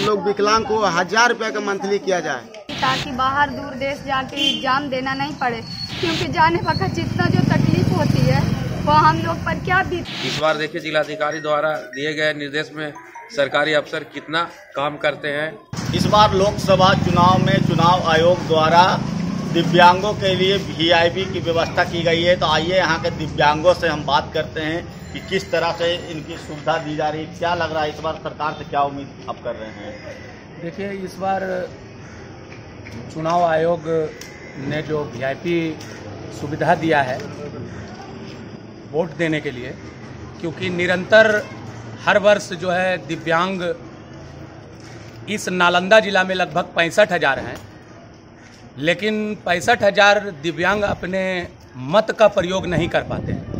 हम लोग विकलांग को 1000 रुपये का मंथली किया जाए, ताकि बाहर दूर देश जाके एग्जाम देना नहीं पड़े, क्योंकि जाने वक्त जितना जो तकलीफ होती है वो हम लोग पर क्या बीत। इस बार देखिए जिलाधिकारी द्वारा दिए गए निर्देश में सरकारी अफसर कितना काम करते हैं। इस बार लोकसभा चुनाव में चुनाव आयोग द्वारा दिव्यांगों के लिए वीआईपी की व्यवस्था की गई है। तो आइए यहाँ के दिव्यांगों से हम बात करते हैं कि किस तरह से इनकी सुविधा दी जा रही है, क्या लग रहा है इस बार सरकार से, क्या उम्मीद आप कर रहे हैं। देखिए, इस बार चुनाव आयोग ने जो वीआईपी सुविधा दिया है वोट देने के लिए, क्योंकि निरंतर हर वर्ष जो है दिव्यांग इस नालंदा जिला में लगभग 65,000 हैं, लेकिन 65,000 दिव्यांग अपने मत का प्रयोग नहीं कर पाते हैं।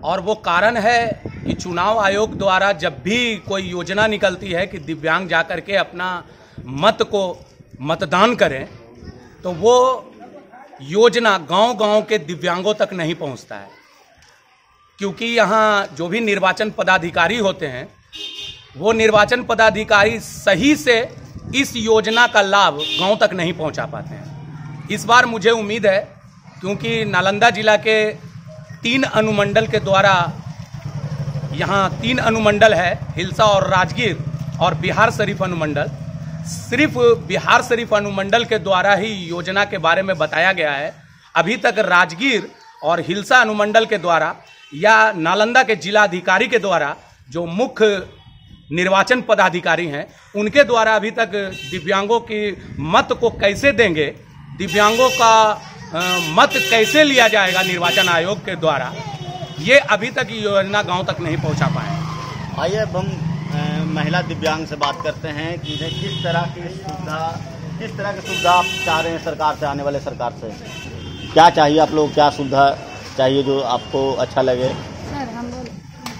और वो कारण है कि चुनाव आयोग द्वारा जब भी कोई योजना निकलती है कि दिव्यांग जाकर के अपना मत को मतदान करें, तो वो योजना गांव-गांव के दिव्यांगों तक नहीं पहुंचता है, क्योंकि यहाँ जो भी निर्वाचन पदाधिकारी होते हैं वो निर्वाचन पदाधिकारी सही से इस योजना का लाभ गांव तक नहीं पहुंचा पाते हैं। इस बार मुझे उम्मीद है, क्योंकि नालंदा जिला के 3 अनुमंडल के द्वारा, यहाँ 3 अनुमंडल है, हिलसा और राजगीर और बिहार शरीफ अनुमंडल, सिर्फ बिहार शरीफ अनुमंडल के द्वारा ही योजना के बारे में बताया गया है। अभी तक राजगीर और हिलसा अनुमंडल के द्वारा या नालंदा के जिलाधिकारी के द्वारा, जो मुख्य निर्वाचन पदाधिकारी हैं, उनके द्वारा अभी तक दिव्यांगों की मत को कैसे देंगे, दिव्यांगों का मत कैसे लिया जाएगा निर्वाचन आयोग के द्वारा, ये अभी तक योजना गांव तक नहीं पहुंचा पाए। आइए अब हम महिला दिव्यांग से बात करते हैं कि इन्हें किस तरह की सुविधा आप चाह रहे हैं सरकार से, आने वाले सरकार से क्या चाहिए आप लोग, क्या सुविधा चाहिए जो आपको अच्छा लगे। सर हम बोले,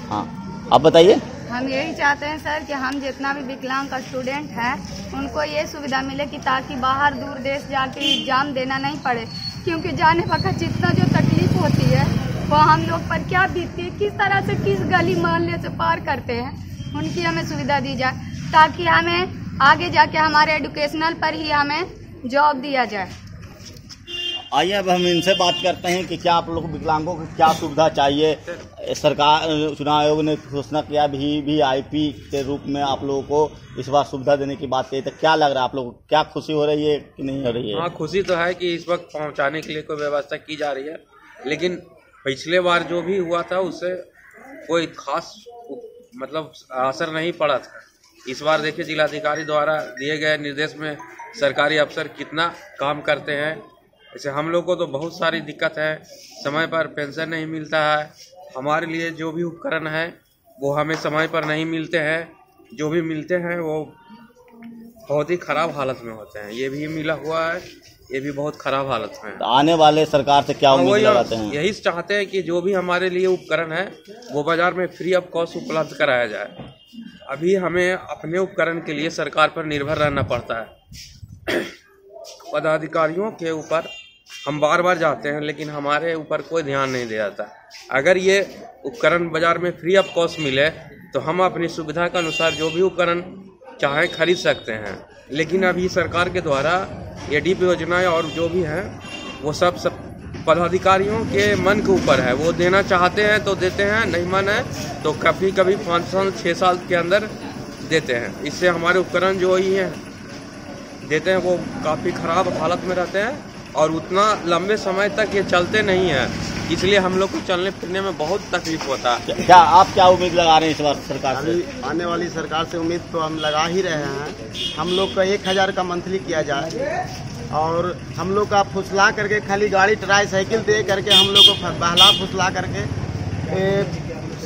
हाँ आप बताइए। हम यही चाहते हैं सर कि हम जितना भी विकलांग का स्टूडेंट है उनको ये सुविधा मिले कि ताकि बाहर दूर देश जाके एग्जाम देना नहीं पड़े, क्योंकि जाने वक्त जितना जो तकलीफ होती है वो हम लोग पर क्या बीतती है, किस तरह से किस गली मोहल्ले से पार करते हैं, उनकी हमें सुविधा दी जाए, ताकि हमें आगे जाके हमारे एजुकेशनल पर ही हमें जॉब दिया जाए। आइए अब हम इनसे बात करते हैं कि क्या आप लोग विकलांगों को क्या सुविधा चाहिए। सरकार चुनाव आयोग ने घोषणा किया वीआईपी के रूप में आप लोगों को इस बार सुविधा देने की बात कही, तो क्या लग रहा है आप लोगों को, क्या खुशी हो रही है कि नहीं हो रही है। हाँ, खुशी तो है कि इस वक्त पहुँचाने के लिए कोई व्यवस्था की जा रही है, लेकिन पिछले बार जो भी हुआ था उससे कोई खास मतलब असर नहीं पड़ा था। इस बार देखिए जिलाधिकारी द्वारा दिए गए निर्देश में सरकारी अफसर कितना काम करते हैं। ऐसे हम लोग को तो बहुत सारी दिक्कत है, समय पर पेंशन नहीं मिलता है, हमारे लिए जो भी उपकरण है वो हमें समय पर नहीं मिलते हैं, जो भी मिलते हैं वो बहुत ही खराब हालत में होते हैं। ये भी मिला हुआ है, ये भी बहुत खराब हालत में है। तो आने वाले सरकार से क्या उम्मीद लगाते हैं। यही चाहते हैं कि जो भी हमारे लिए उपकरण है वो बाजार में फ्री ऑफ कॉस्ट उपलब्ध कराया जाए। अभी हमें अपने उपकरण के लिए सरकार पर निर्भर रहना पड़ता है। पदाधिकारियों के ऊपर हम बार बार जाते हैं, लेकिन हमारे ऊपर कोई ध्यान नहीं दिया जाता। अगर ये उपकरण बाजार में फ्री ऑफ कॉस्ट मिले तो हम अपनी सुविधा के अनुसार जो भी उपकरण चाहें खरीद सकते हैं, लेकिन अभी सरकार के द्वारा एडीपी योजनाएं और जो भी हैं वो सब पदाधिकारियों के मन के ऊपर है। वो देना चाहते हैं तो देते हैं, नहीं मन है तो कभी कभी 5 साल 6 साल के अंदर देते हैं। इससे हमारे उपकरण जो ही हैं देते हैं वो काफ़ी ख़राब हालत में रहते हैं और उतना लंबे समय तक ये चलते नहीं हैं, इसलिए हम लोग को चलने फिरने में बहुत तकलीफ होता है। क्या आप क्या उम्मीद लगा रहे हैं इस बार सरकार से। आने वाली सरकार से उम्मीद तो हम लगा ही रहे हैं। हम लोग का 1000 का मंथली किया जाए और हम लोग का फुसला करके खाली गाड़ी ट्राई साइकिल दे करके हम लोग को बहला फुसला करके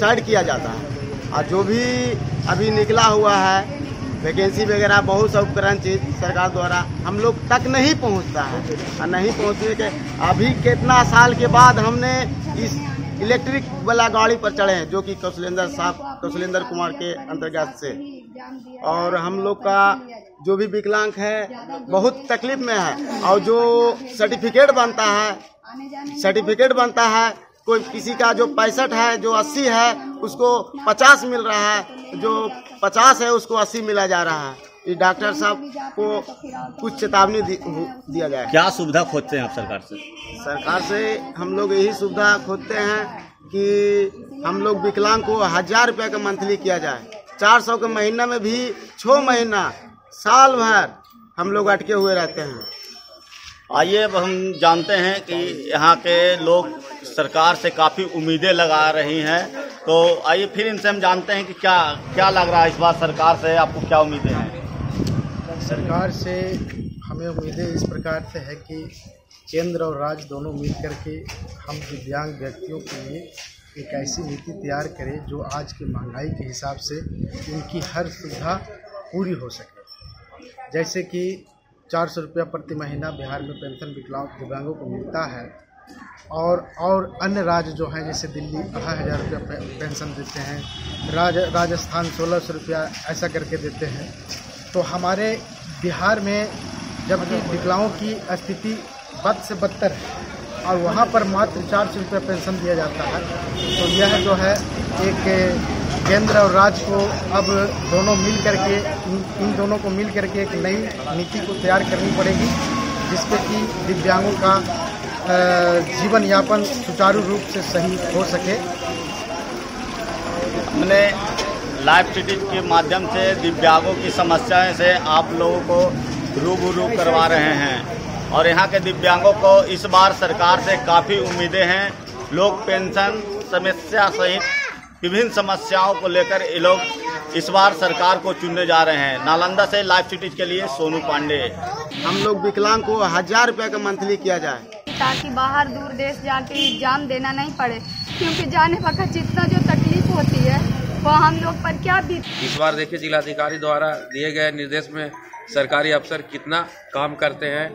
साइड किया जाता है। और जो भी अभी निकला हुआ है वैकेंसी वगैरह बहुत सा उपकरण चीज सरकार द्वारा हम लोग तक नहीं पहुंचता है, और नहीं पहुंचने के अभी कितना साल के बाद हमने इस इलेक्ट्रिक वाला गाड़ी पर चढ़े हैं, जो कि कौशलेंद्र कुमार के अंतर्गत से। और हम लोग का जो भी विकलांग है बहुत तकलीफ में है, और जो सर्टिफिकेट बनता है कोई किसी का जो 65 है, जो 80 है, उसको 50 मिल रहा है, जो 50 है उसको 80 मिला जा रहा है। ये डॉक्टर साहब को कुछ चेतावनी दिया जाए। क्या सुविधा खोजते हैं आप सरकार से? सरकार से हम लोग यही सुविधा खोजते हैं कि हम लोग विकलांग को 1000 रुपये का मंथली किया जाए। 400 के महीना में भी 6 महीना साल भर हम लोग अटके हुए रहते हैं। आइए अब हम जानते हैं कि यहाँ के लोग सरकार से काफ़ी उम्मीदें लगा रही हैं, तो आइए फिर इनसे हम जानते हैं कि क्या लग रहा है इस बार सरकार से, आपको क्या उम्मीदें हैं? सरकार से हमें उम्मीदें इस प्रकार से है कि केंद्र और राज्य दोनों मिल करके हम दिव्यांग व्यक्तियों के लिए एक ऐसी नीति तैयार करें जो आज की महंगाई के हिसाब से इनकी हर सुविधा पूरी हो सके। जैसे कि 400 रुपया प्रति महीना बिहार में पेंशन दिव्यांगों को मिलता है, और अन्य राज्य जो हैं जैसे दिल्ली 1000 रुपया पेंशन देते हैं, राजस्थान 1600 रुपया ऐसा करके देते हैं। तो हमारे बिहार में जबकि विकलांगों की स्थिति बद से बदतर है और वहाँ पर मात्र 400 रुपया पेंशन दिया जाता है, तो यह जो है एक केंद्र और राज्य को अब दोनों मिल करके इन दोनों को मिल करके एक नई नीति को तैयार करनी पड़ेगी, जिससे कि दिव्यांगों का जीवन यापन सुचारू रूप से सही हो सके। हमने लाइव सिटी के माध्यम से दिव्यांगों की समस्याएं से आप लोगों को रूबरू करवा रहे हैं, और यहाँ के दिव्यांगों को इस बार सरकार से काफ़ी उम्मीदें हैं। लोग पेंशन समस्या सहित विभिन्न समस्याओं को लेकर ये लोग इस बार सरकार को चुनने जा रहे हैं। नालंदा से लाइव सिटी के लिए सोनू पांडे। हम लोग विकलांग को 1000 रुपये का मंथली किया जाए, ताकि बाहर दूर देश जाके एग्जाम देना नहीं पड़े, क्योंकि जाने वक्त जितना जो तकलीफ होती है वो हम लोग पर क्या बीत। इस बार देखिए जिलाधिकारी द्वारा दिए गए निर्देश में सरकारी अफसर कितना काम करते हैं।